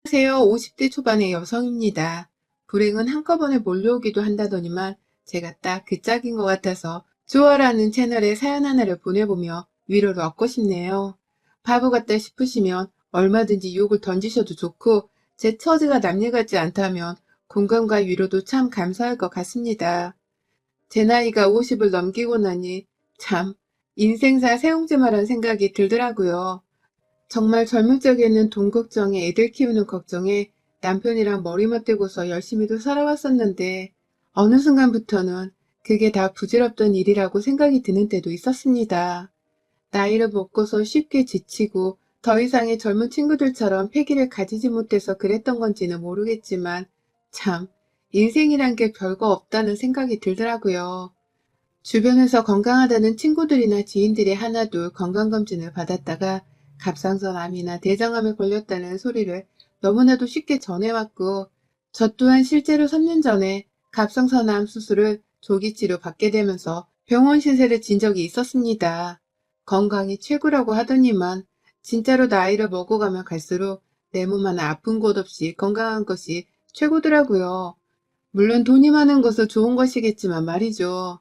안녕하세요. 50대 초반의 여성입니다. 불행은 한꺼번에 몰려오기도 한다더니만 제가 딱 그 짝인 것 같아서 좋아라는 채널에 사연 하나를 보내보며 위로를 얻고 싶네요. 바보 같다 싶으시면 얼마든지 욕을 던지셔도 좋고 제 처지가 남일 같지 않다면 공감과 위로도 참 감사할 것 같습니다. 제 나이가 50을 넘기고 나니 참 인생사 새옹지마란 생각이 들더라고요. 정말 젊을 적에는 돈 걱정에 애들 키우는 걱정에 남편이랑 머리 맞대고서 열심히도 살아왔었는데 어느 순간부터는 그게 다 부질없던 일이라고 생각이 드는 때도 있었습니다. 나이를 먹고서 쉽게 지치고 더 이상의 젊은 친구들처럼 패기를 가지지 못해서 그랬던 건지는 모르겠지만 참 인생이란 게 별거 없다는 생각이 들더라고요. 주변에서 건강하다는 친구들이나 지인들이 하나둘 건강검진을 받았다가 갑상선암이나 대장암에 걸렸다는 소리를 너무나도 쉽게 전해왔고, 저 또한 실제로 3년 전에 갑상선암 수술을 조기치료 받게 되면서 병원 신세를 진 적이 있었습니다. 건강이 최고라고 하더니만 진짜로 나이를 먹어가면 갈수록 내 몸 하나 아픈 곳 없이 건강한 것이 최고더라고요. 물론 돈이 많은 것은 좋은 것이겠지만 말이죠.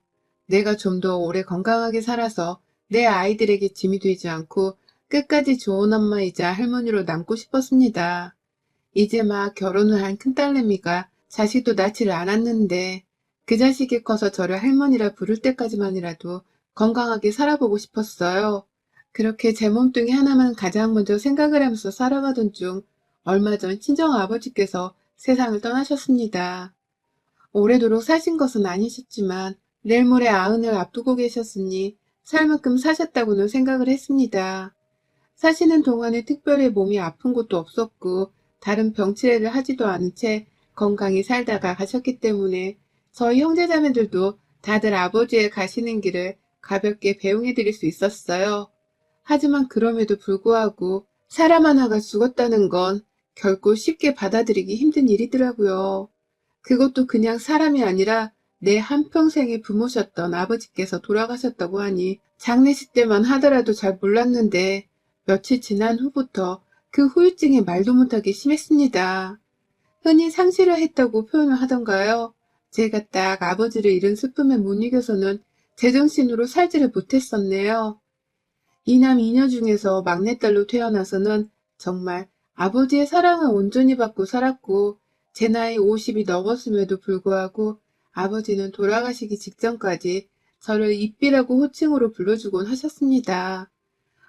내가 좀 더 오래 건강하게 살아서 내 아이들에게 짐이 되지 않고 끝까지 좋은 엄마이자 할머니로 남고 싶었습니다. 이제 막 결혼을 한 큰딸내미가 자식도 낳지를 않았는데 그 자식이 커서 저를 할머니라 부를 때까지만이라도 건강하게 살아보고 싶었어요. 그렇게 제 몸뚱이 하나만 가장 먼저 생각을 하면서 살아가던 중 얼마 전 친정아버지께서 세상을 떠나셨습니다. 오래도록 사신 것은 아니셨지만 내일 모레 아흔을 앞두고 계셨으니 살 만큼 사셨다고는 생각을 했습니다. 사시는 동안에 특별히 몸이 아픈 곳도 없었고 다른 병치레를 하지도 않은 채 건강히 살다가 가셨기 때문에 저희 형제자매들도 다들 아버지의 가시는 길을 가볍게 배웅해 드릴 수 있었어요. 하지만 그럼에도 불구하고 사람 하나가 죽었다는 건 결코 쉽게 받아들이기 힘든 일이더라고요. 그것도 그냥 사람이 아니라 내 한평생의 부모셨던 아버지께서 돌아가셨다고 하니 장례식 때만 하더라도 잘 몰랐는데 며칠 지난 후부터 그 후유증이 말도 못하게 심했습니다. 흔히 상실을 했다고 표현을 하던가요? 제가 딱 아버지를 잃은 슬픔에 못 이겨서는 제정신으로 살지를 못했었네요. 이남 이녀 중에서 막내딸로 태어나서는 정말 아버지의 사랑을 온전히 받고 살았고 제 나이 50이 넘었음에도 불구하고 아버지는 돌아가시기 직전까지 저를 이삐라고 호칭으로 불러주곤 하셨습니다.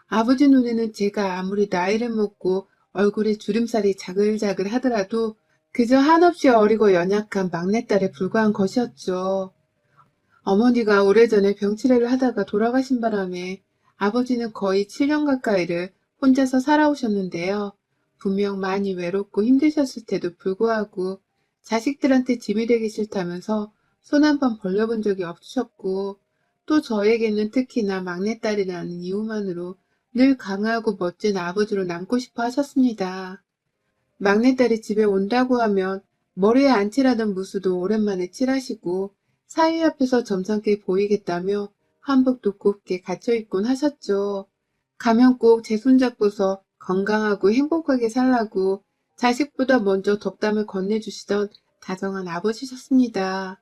아버지 눈에는 제가 아무리 나이를 먹고 얼굴에 주름살이 자글자글 하더라도 그저 한없이 어리고 연약한 막내딸에 불과한 것이었죠. 어머니가 오래전에 병치레를 하다가 돌아가신 바람에 아버지는 거의 7년 가까이를 혼자서 살아오셨는데요. 분명 많이 외롭고 힘드셨을 때도 불구하고 자식들한테 짐이 되기 싫다면서 손 한 번 벌려본 적이 없으셨고 또 저에게는 특히나 막내딸이라는 이유만으로 늘 강하고 멋진 아버지로 남고 싶어 하셨습니다. 막내딸이 집에 온다고 하면 머리에 안 칠하던 무수도 오랜만에 칠하시고 사위 앞에서 점잖게 보이겠다며 한복도 곱게 갖춰 입곤 하셨죠. 가면 꼭 제 손잡고서 건강하고 행복하게 살라고 자식보다 먼저 덕담을 건네주시던 다정한 아버지셨습니다.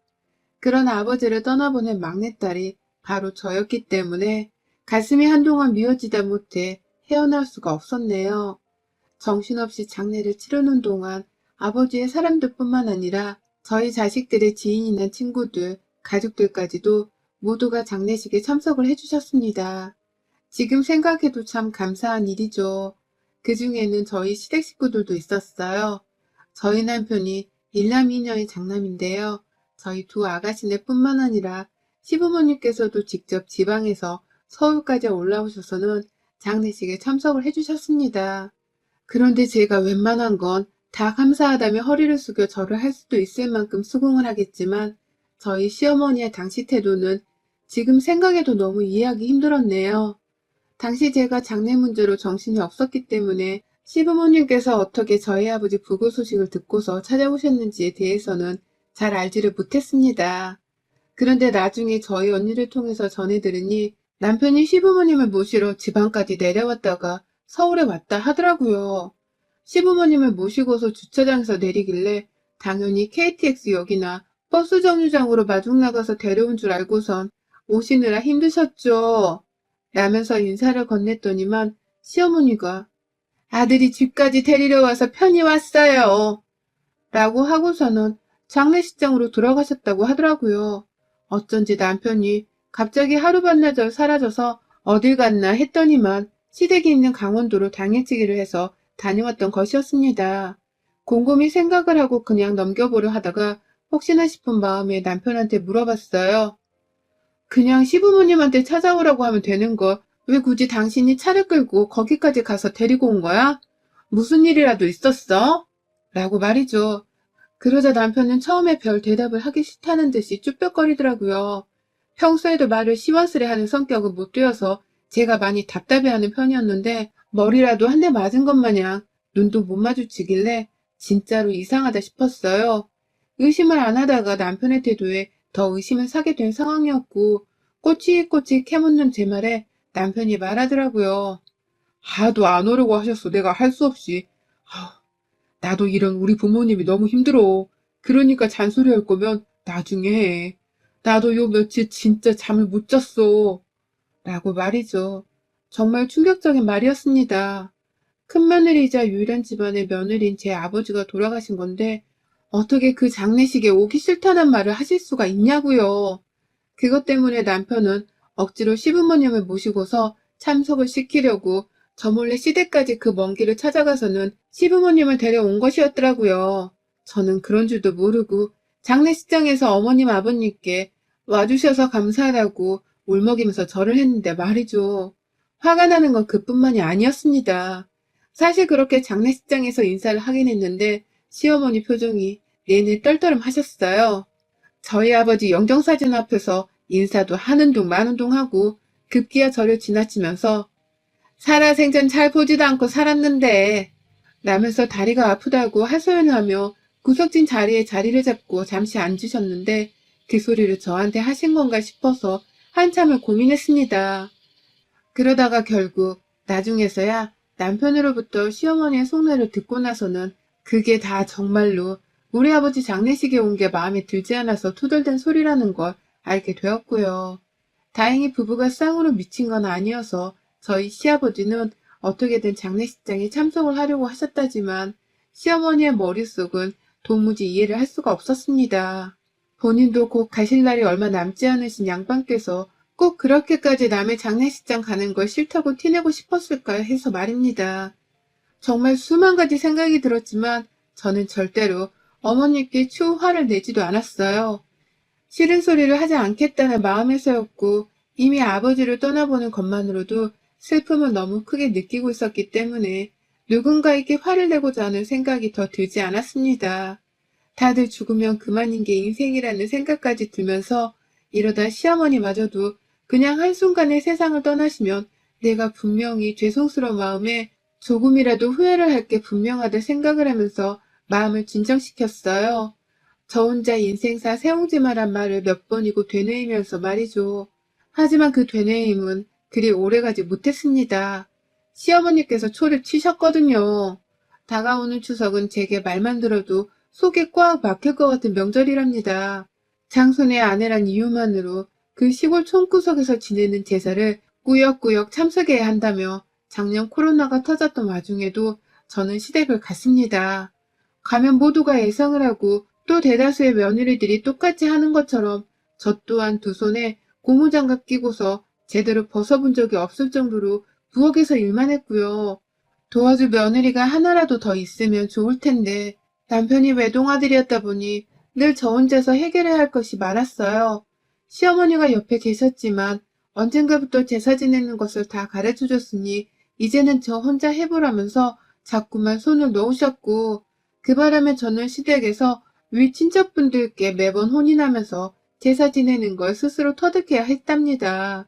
그런 아버지를 떠나보낸 막내딸이 바로 저였기 때문에 가슴이 한동안 미워지다 못해 헤어날 수가 없었네요. 정신없이 장례를 치르는 동안 아버지의 사람들뿐만 아니라 저희 자식들의 지인이나 친구들, 가족들까지도 모두가 장례식에 참석을 해주셨습니다. 지금 생각해도 참 감사한 일이죠. 그 중에는 저희 시댁 식구들도 있었어요. 저희 남편이 일남이녀의 장남인데요. 저희 두 아가씨네뿐만 아니라 시부모님께서도 직접 지방에서 서울까지 올라오셔서는 장례식에 참석을 해주셨습니다. 그런데 제가 웬만한 건 다 감사하다며 허리를 숙여 절을 할 수도 있을 만큼 수긍을 하겠지만 저희 시어머니의 당시 태도는 지금 생각해도 너무 이해하기 힘들었네요. 당시 제가 장례 문제로 정신이 없었기 때문에 시부모님께서 어떻게 저희 아버지 부고 소식을 듣고서 찾아오셨는지에 대해서는 잘 알지를 못했습니다. 그런데 나중에 저희 언니를 통해서 전해 들으니 남편이 시부모님을 모시러 지방까지 내려왔다가 서울에 왔다 하더라고요. 시부모님을 모시고서 주차장에서 내리길래 당연히 KTX역이나 버스 정류장으로 마중 나가서 데려온 줄 알고선 오시느라 힘드셨죠? 라면서 인사를 건넸더니만 시어머니가 아들이 집까지 데리러 와서 편히 왔어요. 라고 하고서는 장례식장으로 돌아가셨다고 하더라고요. 어쩐지 남편이 갑자기 하루 반나절 사라져서 어딜 갔나 했더니만 시댁이 있는 강원도로 당일치기를 해서 다녀왔던 것이었습니다. 곰곰이 생각을 하고 그냥 넘겨보려 하다가 혹시나 싶은 마음에 남편한테 물어봤어요. 그냥 시부모님한테 찾아오라고 하면 되는 걸 왜 굳이 당신이 차를 끌고 거기까지 가서 데리고 온 거야? 무슨 일이라도 있었어? 라고 말이죠. 그러자 남편은 처음에 별 대답을 하기 싫다는 듯이 쭈뼛거리더라고요. 평소에도 말을 시원스레 하는 성격은 못 되어서 제가 많이 답답해하는 편이었는데 머리라도 한 대 맞은 것 마냥 눈도 못 마주치길래 진짜로 이상하다 싶었어요. 의심을 안 하다가 남편의 태도에 더 의심을 사게 된 상황이었고 꼬치꼬치 캐묻는 제 말에 남편이 말하더라고요. 하도 안 오려고 하셨어. 내가 할 수 없이. 나도 이런 우리 부모님이 너무 힘들어. 그러니까 잔소리 할 거면 나중에 해. 나도 요 며칠 진짜 잠을 못 잤어. 라고 말이죠. 정말 충격적인 말이었습니다. 큰며느리이자 유일한 집안의 며느리인 제 아버지가 돌아가신 건데 어떻게 그 장례식에 오기 싫다는 말을 하실 수가 있냐고요. 그것 때문에 남편은 억지로 시부모님을 모시고서 참석을 시키려고 저 몰래 시댁까지 그 먼 길을 찾아가서는 시부모님을 데려온 것이었더라고요. 저는 그런 줄도 모르고 장례식장에서 어머님 아버님께 와주셔서 감사하다고 울먹이면서 절을 했는데 말이죠. 화가 나는 건 그뿐만이 아니었습니다. 사실 그렇게 장례식장에서 인사를 하긴 했는데 시어머니 표정이 내내 떨떠름하셨어요. 저희 아버지 영정사진 앞에서 인사도 하는 둥 마는 둥 하고 급기야 저를 지나치면서 살아생전 잘 보지도 않고 살았는데 라면서 다리가 아프다고 하소연을 하며 구석진 자리에 자리를 잡고 잠시 앉으셨는데 그 소리를 저한테 하신 건가 싶어서 한참을 고민했습니다. 그러다가 결국 나중에서야 남편으로부터 시어머니의 속내를 듣고 나서는 그게 다 정말로 우리 아버지 장례식에 온 게 마음에 들지 않아서 투덜댄 소리라는 걸 알게 되었고요. 다행히 부부가 쌍으로 미친 건 아니어서 저희 시아버지는 어떻게든 장례식장에 참석을 하려고 하셨다지만 시어머니의 머릿속은 도무지 이해를 할 수가 없었습니다. 본인도 곧 가실 날이 얼마 남지 않으신 양반께서 꼭 그렇게까지 남의 장례식장 가는 걸 싫다고 티내고 싶었을까 해서 말입니다. 정말 수만 가지 생각이 들었지만 저는 절대로 어머니께 추후 화를 내지도 않았어요. 싫은 소리를 하지 않겠다는 마음에서였고 이미 아버지를 떠나보는 것만으로도 슬픔을 너무 크게 느끼고 있었기 때문에 누군가에게 화를 내고자 하는 생각이 더 들지 않았습니다. 다들 죽으면 그만인 게 인생이라는 생각까지 들면서 이러다 시어머니마저도 그냥 한순간에 세상을 떠나시면 내가 분명히 죄송스러운 마음에 조금이라도 후회를 할 게 분명하다 생각을 하면서 마음을 진정시켰어요. 저 혼자 인생사 세옹지마란 말을 몇 번이고 되뇌이면서 말이죠. 하지만 그 되뇌임은 그리 오래가지 못했습니다. 시어머니께서 초를 치셨거든요. 다가오는 추석은 제게 말만 들어도 속에 꽉 막힐 것 같은 명절이랍니다. 장손의 아내란 이유만으로 그 시골 촌구석에서 지내는 제사를 꾸역꾸역 참석해야 한다며 작년 코로나가 터졌던 와중에도 저는 시댁을 갔습니다. 가면 모두가 애상을 하고 또 대다수의 며느리들이 똑같이 하는 것처럼 저 또한 두 손에 고무장갑 끼고서 제대로 벗어본 적이 없을 정도로 부엌에서 일만 했고요. 도와줄 며느리가 하나라도 더 있으면 좋을 텐데 남편이 외동아들이었다 보니 늘 저 혼자서 해결해야 할 것이 많았어요. 시어머니가 옆에 계셨지만 언젠가부터 제사 지내는 것을 다 가르쳐줬으니 이제는 저 혼자 해보라면서 자꾸만 손을 놓으셨고 그 바람에 저는 시댁에서 위 친척분들께 매번 혼인하면서 제사 지내는 걸 스스로 터득해야 했답니다.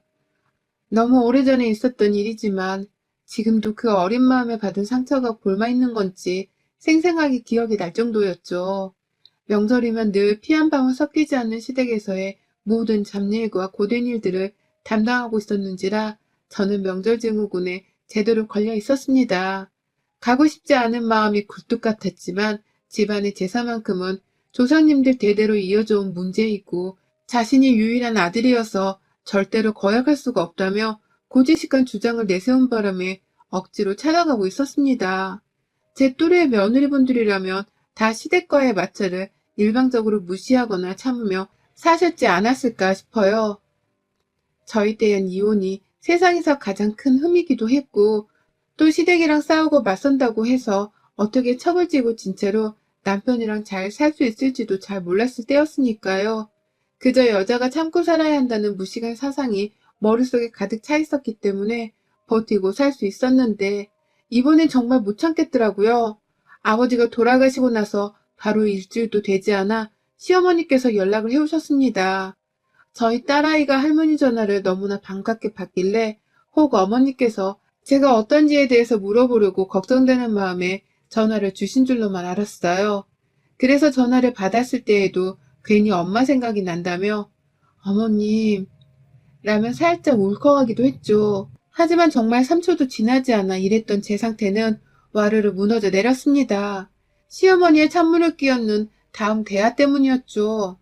너무 오래전에 있었던 일이지만 지금도 그 어린 마음에 받은 상처가 골마있는 건지 생생하게 기억이 날 정도였죠. 명절이면 늘 피 한 방울 섞이지 않는 시댁에서의 모든 잡일과 고된 일들을 담당하고 있었는지라 저는 명절 증후군에 제대로 걸려 있었습니다. 가고 싶지 않은 마음이 굴뚝 같았지만 집안의 제사만큼은 조상님들 대대로 이어져온 문제이고 자신이 유일한 아들이어서 절대로 거역할 수가 없다며 고지식한 주장을 내세운 바람에 억지로 찾아가고 있었습니다. 제 또래의 며느리분들이라면 다 시댁과의 마찰을 일방적으로 무시하거나 참으며 사셨지 않았을까 싶어요. 저희 때엔 이혼이 세상에서 가장 큰 흠이기도 했고 또 시댁이랑 싸우고 맞선다고 해서 어떻게 척을 지고 진 채로 남편이랑 잘 살 수 있을지도 잘 몰랐을 때였으니까요. 그저 여자가 참고 살아야 한다는 무식한 사상이 머릿속에 가득 차 있었기 때문에 버티고 살 수 있었는데 이번엔 정말 못 참겠더라고요. 아버지가 돌아가시고 나서 바로 일주일도 되지 않아 시어머니께서 연락을 해오셨습니다. 저희 딸아이가 할머니 전화를 너무나 반갑게 받길래 혹 어머니께서 제가 어떤지에 대해서 물어보려고 걱정되는 마음에 전화를 주신 줄로만 알았어요. 그래서 전화를 받았을 때에도 괜히 엄마 생각이 난다며 어머님 라며 살짝 울컥하기도 했죠. 하지만 정말 3초도 지나지 않아 이랬던 제 상태는 와르르 무너져 내렸습니다. 시어머니의 찬물을 끼얹는 다음 대화 때문이었죠.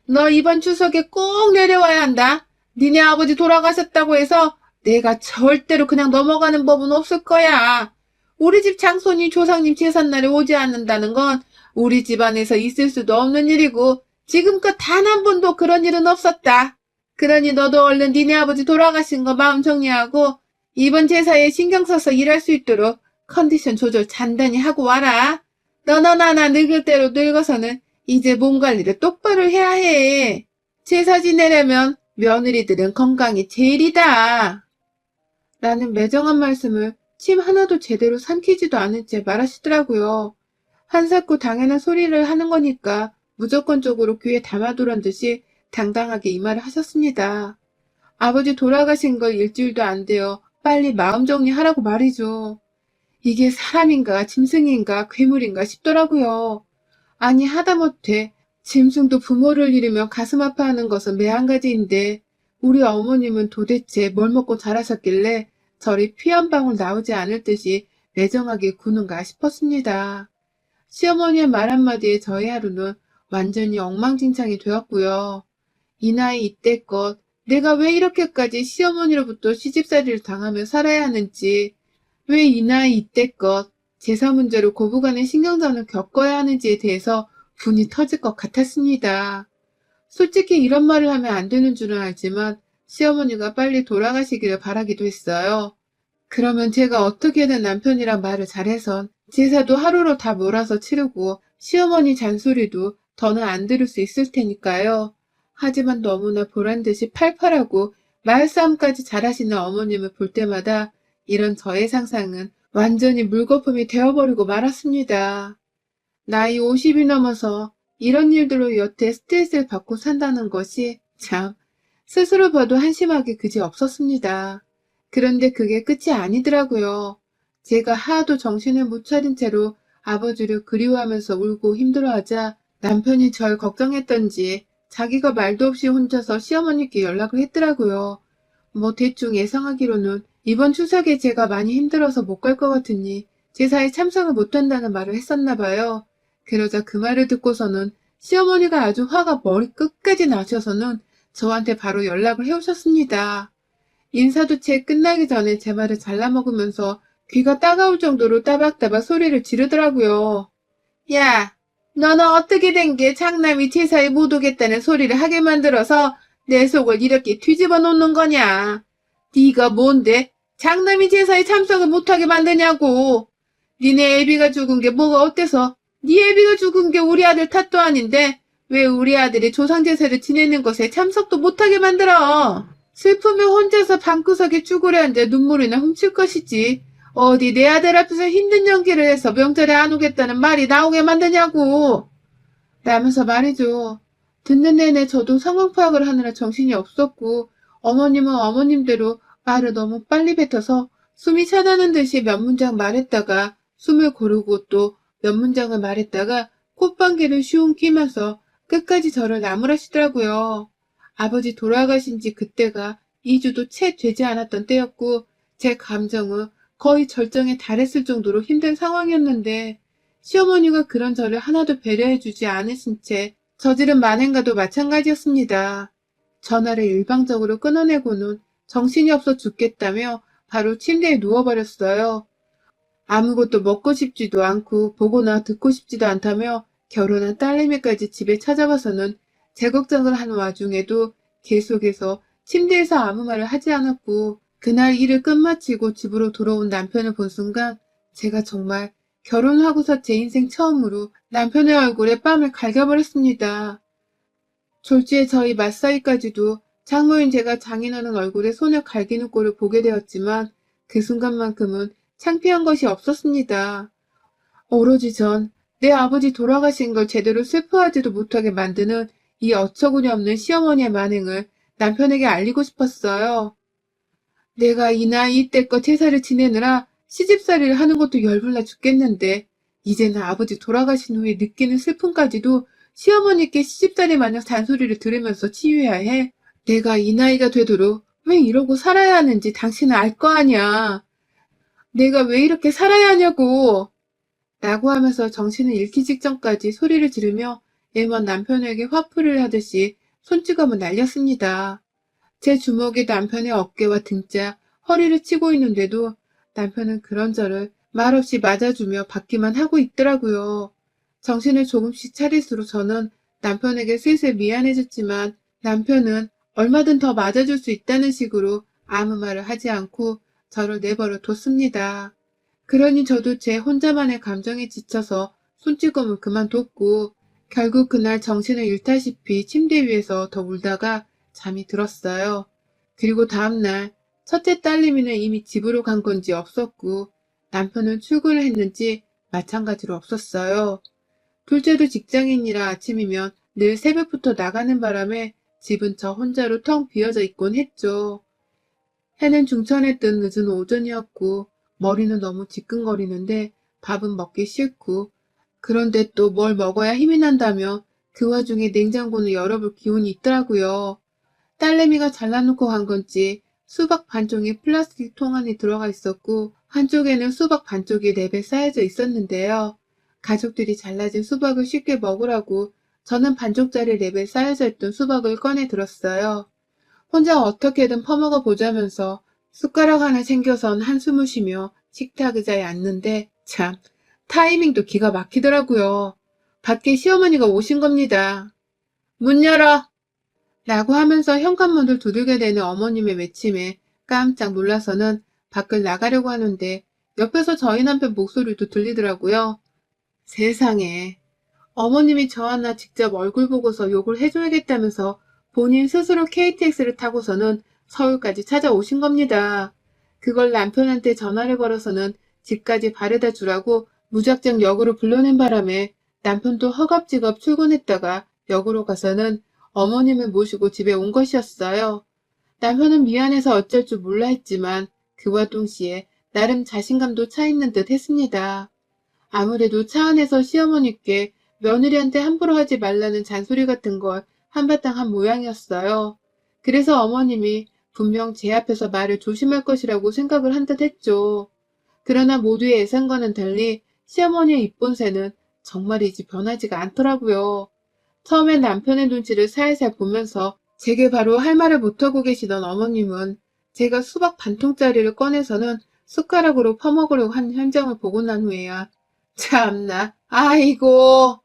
너 이번 추석에 꼭 내려와야 한다. 니네 아버지 돌아가셨다고 해서 내가 절대로 그냥 넘어가는 법은 없을 거야. 우리 집 장손이 조상님 제삿날에 오지 않는다는 건 우리 집안에서 있을 수도 없는 일이고 지금껏 단 한 번도 그런 일은 없었다. 그러니 너도 얼른 니네 아버지 돌아가신 거 마음 정리하고 이번 제사에 신경 써서 일할 수 있도록 컨디션 조절 단단히 하고 와라. 너나 나나 늙을 대로 늙어서는 이제 몸 관리를 똑바로 해야 해. 제사 지내려면 며느리들은 건강이 제일이다. 라는 매정한 말씀을 침 하나도 제대로 삼키지도 않은 채 말하시더라고요. 한사코 당연한 소리를 하는 거니까 무조건적으로 귀에 담아두란 듯이 당당하게 이 말을 하셨습니다. 아버지 돌아가신 거 일주일도 안 돼요. 빨리 마음 정리하라고 말이죠. 이게 사람인가 짐승인가 괴물인가 싶더라고요. 아니 하다못해 짐승도 부모를 잃으며 가슴 아파하는 것은 매한가지인데 우리 어머님은 도대체 뭘 먹고 자라셨길래 저리 피 한 방울 나오지 않을 듯이 매정하게 구는가 싶었습니다. 시어머니의 말 한마디에 저희 하루는 완전히 엉망진창이 되었고요. 이 나이 이때껏 내가 왜 이렇게까지 시어머니로부터 시집살이를 당하며 살아야 하는지, 왜 이 나이 이때껏 제사 문제로 고부간의 신경전을 겪어야 하는지에 대해서 분이 터질 것 같았습니다. 솔직히 이런 말을 하면 안 되는 줄은 알지만 시어머니가 빨리 돌아가시기를 바라기도 했어요. 그러면 제가 어떻게든 남편이랑 말을 잘해선 제사도 하루로 다 몰아서 치르고 시어머니 잔소리도 더는 안 들을 수 있을 테니까요. 하지만 너무나 보란듯이 팔팔하고 말싸움까지 잘하시는 어머님을 볼 때마다 이런 저의 상상은 완전히 물거품이 되어버리고 말았습니다. 나이 50이 넘어서 이런 일들로 여태 스트레스를 받고 산다는 것이 참 스스로 봐도 한심하게 그지 없었습니다. 그런데 그게 끝이 아니더라고요. 제가 하도 정신을 못 차린 채로 아버지를 그리워하면서 울고 힘들어하자 남편이 절 걱정했던지 자기가 말도 없이 혼자서 시어머니께 연락을 했더라고요. 뭐 대충 예상하기로는 이번 추석에 제가 많이 힘들어서 못 갈 것 같으니 제사에 참석을 못한다는 말을 했었나 봐요. 그러자 그 말을 듣고서는 시어머니가 아주 화가 머리 끝까지 나셔서는 저한테 바로 연락을 해오셨습니다. 인사도 채 끝나기 전에 제 말을 잘라먹으면서 귀가 따가울 정도로 따박따박 소리를 지르더라고요. 야, 너는 어떻게 된 게 장남이 제사에 못 오겠다는 소리를 하게 만들어서 내 속을 이렇게 뒤집어 놓는 거냐? 네가 뭔데 장남이 제사에 참석을 못하게 만드냐고. 니네 애비가 죽은 게 뭐가 어때서? 네 애비가 죽은 게 우리 아들 탓도 아닌데 왜 우리 아들이 조상제사를 지내는 것에 참석도 못하게 만들어? 슬프면 혼자서 방구석에 쭈그려 앉아 눈물이나 훔칠 것이지. 어디 내 아들 앞에서 힘든 연기를 해서 명절에 안 오겠다는 말이 나오게 만드냐고. 라면서 말이죠. 듣는 내내 저도 상황 파악을 하느라 정신이 없었고 어머님은 어머님대로 말을 너무 빨리 뱉어서 숨이 차다는 듯이 몇 문장 말했다가 숨을 고르고 또 몇 문장을 말했다가 콧방귀를 슝 끼면서 끝까지 저를 나무라시더라고요. 아버지 돌아가신 지 그때가 2주도 채 되지 않았던 때였고 제 감정은 거의 절정에 달했을 정도로 힘든 상황이었는데 시어머니가 그런 저를 하나도 배려해주지 않으신 채 저지른 만행과도 마찬가지였습니다. 전화를 일방적으로 끊어내고는 정신이 없어 죽겠다며 바로 침대에 누워버렸어요. 아무것도 먹고 싶지도 않고 보거나 듣고 싶지도 않다며 결혼한 딸내미까지 집에 찾아와서는 제 걱정을 하는 와중에도 계속해서 침대에서 아무 말을 하지 않았고 그날 일을 끝마치고 집으로 돌아온 남편을 본 순간 제가 정말 결혼하고서 제 인생 처음으로 남편의 얼굴에 뺨을 갈겨버렸습니다. 졸지에 저희 맞사이까지도 장모인 제가 장인어른 얼굴에 손을 갈기는 꼴을 보게 되었지만 그 순간만큼은 창피한 것이 없었습니다. 오로지 전 내 아버지 돌아가신 걸 제대로 슬퍼하지도 못하게 만드는 이 어처구니 없는 시어머니의 만행을 남편에게 알리고 싶었어요. 내가 이 나이 이때껏 제사를 지내느라 시집살이를 하는 것도 열불나 죽겠는데 이제는 아버지 돌아가신 후에 느끼는 슬픔까지도 시어머니께 시집살이 마냥 잔소리를 들으면서 치유해야 해. 내가 이 나이가 되도록 왜 이러고 살아야 하는지 당신은 알 거 아니야. 내가 왜 이렇게 살아야 하냐고. 라고 하면서 정신을 잃기 직전까지 소리를 지르며 애먼 남편에게 화풀이를 하듯이 손찌검을 날렸습니다. 제 주먹이 남편의 어깨와 등짝, 허리를 치고 있는데도 남편은 그런 저를 말없이 맞아주며 받기만 하고 있더라고요. 정신을 조금씩 차릴수록 저는 남편에게 슬슬 미안해졌지만 남편은 얼마든 더 맞아줄 수 있다는 식으로 아무 말을 하지 않고 저를 내버려 뒀습니다. 그러니 저도 제 혼자만의 감정에 지쳐서 손찌검을 그만뒀고 결국 그날 정신을 잃다시피 침대 위에서 더 울다가 잠이 들었어요. 그리고 다음날 첫째 딸내미는 이미 집으로 간 건지 없었고 남편은 출근을 했는지 마찬가지로 없었어요. 둘째도 직장인이라 아침이면 늘 새벽부터 나가는 바람에 집은 저 혼자로 텅 비어져 있곤 했죠. 해는 중천에 뜬 늦은 오전이었고 머리는 너무 지끈거리는데 밥은 먹기 싫고 그런데 또 뭘 먹어야 힘이 난다며 그 와중에 냉장고는 열어볼 기운이 있더라고요. 딸내미가 잘라놓고 간 건지 수박 반쪽이 플라스틱 통 안에 들어가 있었고 한쪽에는 수박 반쪽이 랩에 쌓여져 있었는데요. 가족들이 잘라진 수박을 쉽게 먹으라고 저는 반쪽짜리 랩에 쌓여져 있던 수박을 꺼내 들었어요. 혼자 어떻게든 퍼먹어 보자면서 숟가락 하나 챙겨선 한숨을 쉬며 식탁 의자에 앉는데 참 타이밍도 기가 막히더라고요. 밖에 시어머니가 오신 겁니다. 문 열어! 라고 하면서 현관문을 두들겨 대는 어머님의 외침에 깜짝 놀라서는 밖을 나가려고 하는데 옆에서 저희 남편 목소리도 들리더라고요. 세상에. 어머님이 저 하나 직접 얼굴 보고서 욕을 해줘야겠다면서 본인 스스로 KTX를 타고서는 서울까지 찾아오신 겁니다. 그걸 남편한테 전화를 걸어서는 집까지 바래다 주라고 무작정 역으로 불러낸 바람에 남편도 허겁지겁 출근했다가 역으로 가서는 어머님을 모시고 집에 온 것이었어요. 남편은 미안해서 어쩔 줄 몰라 했지만 그와 동시에 나름 자신감도 차 있는 듯 했습니다. 아무래도 차 안에서 시어머니께 며느리한테 함부로 하지 말라는 잔소리 같은 걸 한바탕 한 모양이었어요. 그래서 어머님이 분명 제 앞에서 말을 조심할 것이라고 생각을 한 듯 했죠. 그러나 모두의 예상과는 달리 시어머니의 입본새는 정말이지 변하지가 않더라고요. 처음엔 남편의 눈치를 살살 보면서 제게 바로 할 말을 못하고 계시던 어머님은 제가 수박 반통짜리를 꺼내서는 숟가락으로 퍼먹으려고 한 현장을 보고 난 후에야 참나 아이고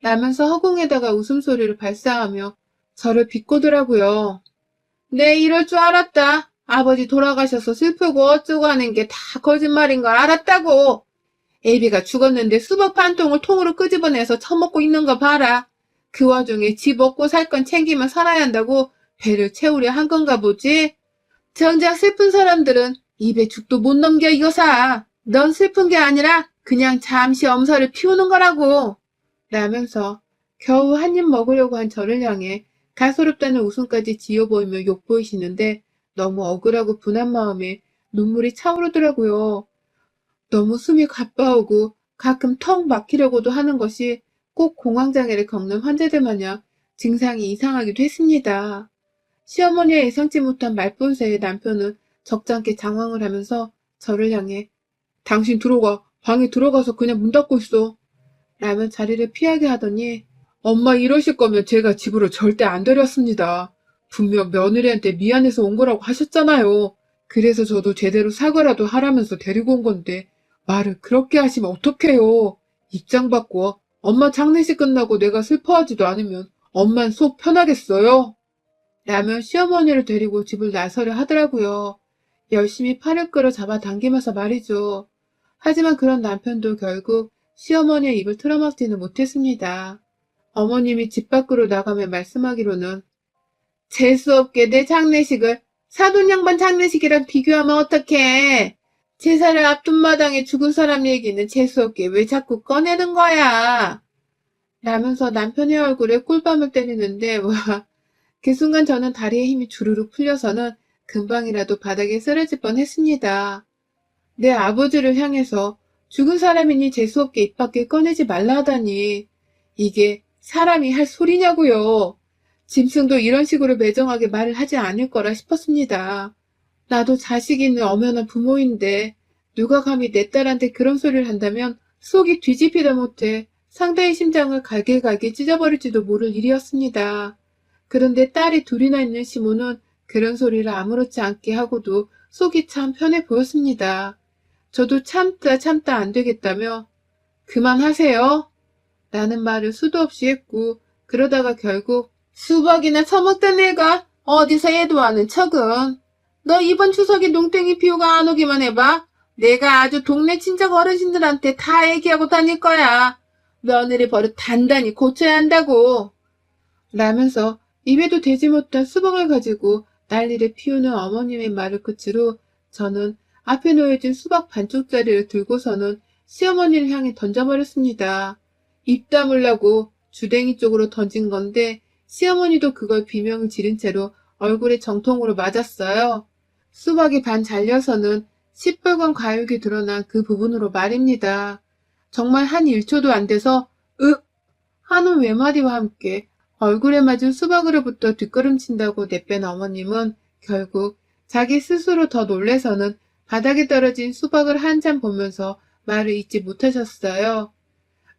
라면서 허공에다가 웃음소리를 발사하며 저를 비꼬더라고요. 네 이럴 줄 알았다. 아버지 돌아가셔서 슬프고 어쩌고 하는 게 다 거짓말인 걸 알았다고. 애비가 죽었는데 수박 반 통을 통으로 끄집어내서 처먹고 있는 거 봐라. 그 와중에 집 먹고 살 건 챙기며 살아야 한다고 배를 채우려 한 건가 보지? 정작 슬픈 사람들은 입에 죽도 못 넘겨 이거사. 넌 슬픈 게 아니라 그냥 잠시 엄살을 피우는 거라고. 라면서 겨우 한 입 먹으려고 한 저를 향해 가소롭다는 웃음까지 지어 보이며 욕보이시는데 너무 억울하고 분한 마음에 눈물이 차오르더라고요. 너무 숨이 가빠오고 가끔 턱 막히려고도 하는 것이 꼭 공황장애를 겪는 환자들 마냥 증상이 이상하기도 했습니다. 시어머니의 예상치 못한 말본새에 남편은 적잖게 장황을 하면서 저를 향해 당신 들어가. 방에 들어가서 그냥 문 닫고 있어. 라며 자리를 피하게 하더니 엄마 이러실 거면 제가 집으로 절대 안 데렸습니다. 분명 며느리한테 미안해서 온 거라고 하셨잖아요. 그래서 저도 제대로 사과라도 하라면서 데리고 온 건데 말을 그렇게 하시면 어떡해요. 입장 바꿔. 엄마 장례식 끝나고 내가 슬퍼하지도 않으면 엄만 속 편하겠어요? 라며 시어머니를 데리고 집을 나서려 하더라고요. 열심히 팔을 끌어 잡아당기면서 말이죠. 하지만 그런 남편도 결국 시어머니의 입을 틀어막지는 못했습니다. 어머님이 집 밖으로 나가며 말씀하기로는 재수없게 내 장례식을 사돈 양반 장례식이랑 비교하면 어떡해. 제사를 앞둔 마당에 죽은 사람 얘기는 재수없게 왜 자꾸 꺼내는 거야. 라면서 남편의 얼굴에 꿀밤을 때리는데 와, 그 순간 저는 다리에 힘이 주르륵 풀려서는 금방이라도 바닥에 쓰러질 뻔했습니다. 내 아버지를 향해서 죽은 사람이니 재수없게 입 밖에 꺼내지 말라 하다니 이게 사람이 할 소리냐고요. 짐승도 이런 식으로 매정하게 말을 하지 않을 거라 싶었습니다. 나도 자식이 있는 엄연한 부모인데 누가 감히 내 딸한테 그런 소리를 한다면 속이 뒤집히다 못해 상대의 심장을 갈길갈길 찢어버릴지도 모를 일이었습니다. 그런데 딸이 둘이나 있는 시모는 그런 소리를 아무렇지 않게 하고도 속이 참 편해 보였습니다. 저도 참다 안 되겠다며 그만하세요. 라는 말을 수도 없이 했고 그러다가 결국 수박이나 처먹던 애가 어디서 애도 아는 척은 너 이번 추석에 농땡이 피우가 안 오기만 해봐. 내가 아주 동네 친척 어르신들한테 다 얘기하고 다닐 거야. 며느리 버릇 단단히 고쳐야 한다고. 라면서 입에도 대지 못한 수박을 가지고 난리를 피우는 어머님의 말을 끝으로 저는 앞에 놓여진 수박 반쪽짜리를 들고서는 시어머니를 향해 던져버렸습니다. 입 다물라고 주댕이 쪽으로 던진 건데 시어머니도 그걸 비명을 지른 채로 얼굴에 정통으로 맞았어요. 수박이 반 잘려서는 시뻘건 과육이 드러난 그 부분으로 말입니다. 정말 한 1초도 안 돼서 윽! 하는 외마디와 함께 얼굴에 맞은 수박으로부터 뒷걸음친다고 내뺀 어머님은 결국 자기 스스로 더 놀래서는 바닥에 떨어진 수박을 한참 보면서 말을 잇지 못하셨어요.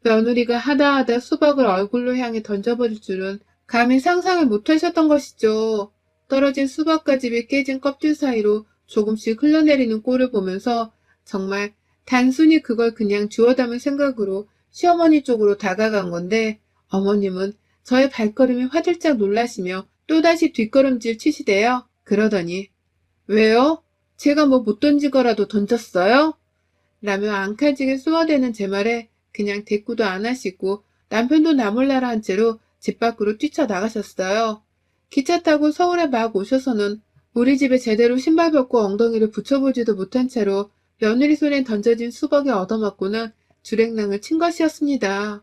며느리가 하다하다 수박을 얼굴로 향해 던져버릴 줄은 감히 상상을 못하셨던 것이죠. 떨어진 수박가집이 깨진 껍질 사이로 조금씩 흘러내리는 꼴을 보면서 정말 단순히 그걸 그냥 주워 담을 생각으로 시어머니 쪽으로 다가간 건데 어머님은 저의 발걸음에 화들짝 놀라시며 또다시 뒷걸음질 치시대요. 그러더니 왜요? 제가 뭐 못 던지거라도 던졌어요? 라며 앙칼지게 쏘아대는 제 말에 그냥 대꾸도 안 하시고 남편도 나몰라라 한 채로 집 밖으로 뛰쳐나가셨어요. 기차 타고 서울에 막 오셔서는 우리 집에 제대로 신발 벗고 엉덩이를 붙여보지도 못한 채로 며느리 손에 던져진 수박에 얻어맞고는 주랭랑을 친 것이었습니다.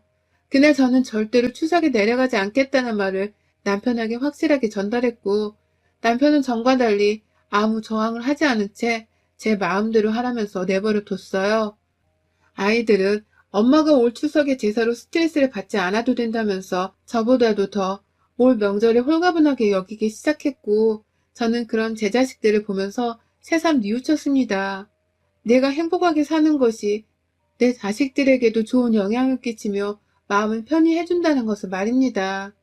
그날 저는 절대로 추석에 내려가지 않겠다는 말을 남편에게 확실하게 전달했고 남편은 전과 달리 아무 저항을 하지 않은 채 제 마음대로 하라면서 내버려 뒀어요. 아이들은 엄마가 올 추석에 제사로 스트레스를 받지 않아도 된다면서 저보다도 더 올 명절에 홀가분하게 여기기 시작했고 저는 그런 제 자식들을 보면서 새삼 뉘우쳤습니다. 내가 행복하게 사는 것이 내 자식들에게도 좋은 영향을 끼치며 마음을 편히 해준다는 것을 말입니다.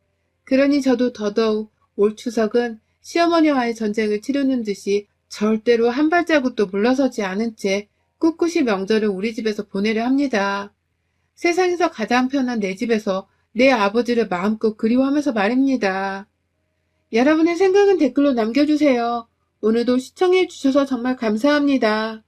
그러니 저도 더더욱 올 추석은 시어머니와의 전쟁을 치르는 듯이 절대로 한 발자국도 물러서지 않은 채 꿋꿋이 명절을 우리 집에서 보내려 합니다. 세상에서 가장 편한 내 집에서 내 아버지를 마음껏 그리워하면서 말입니다. 여러분의 생각은 댓글로 남겨주세요. 오늘도 시청해주셔서 정말 감사합니다.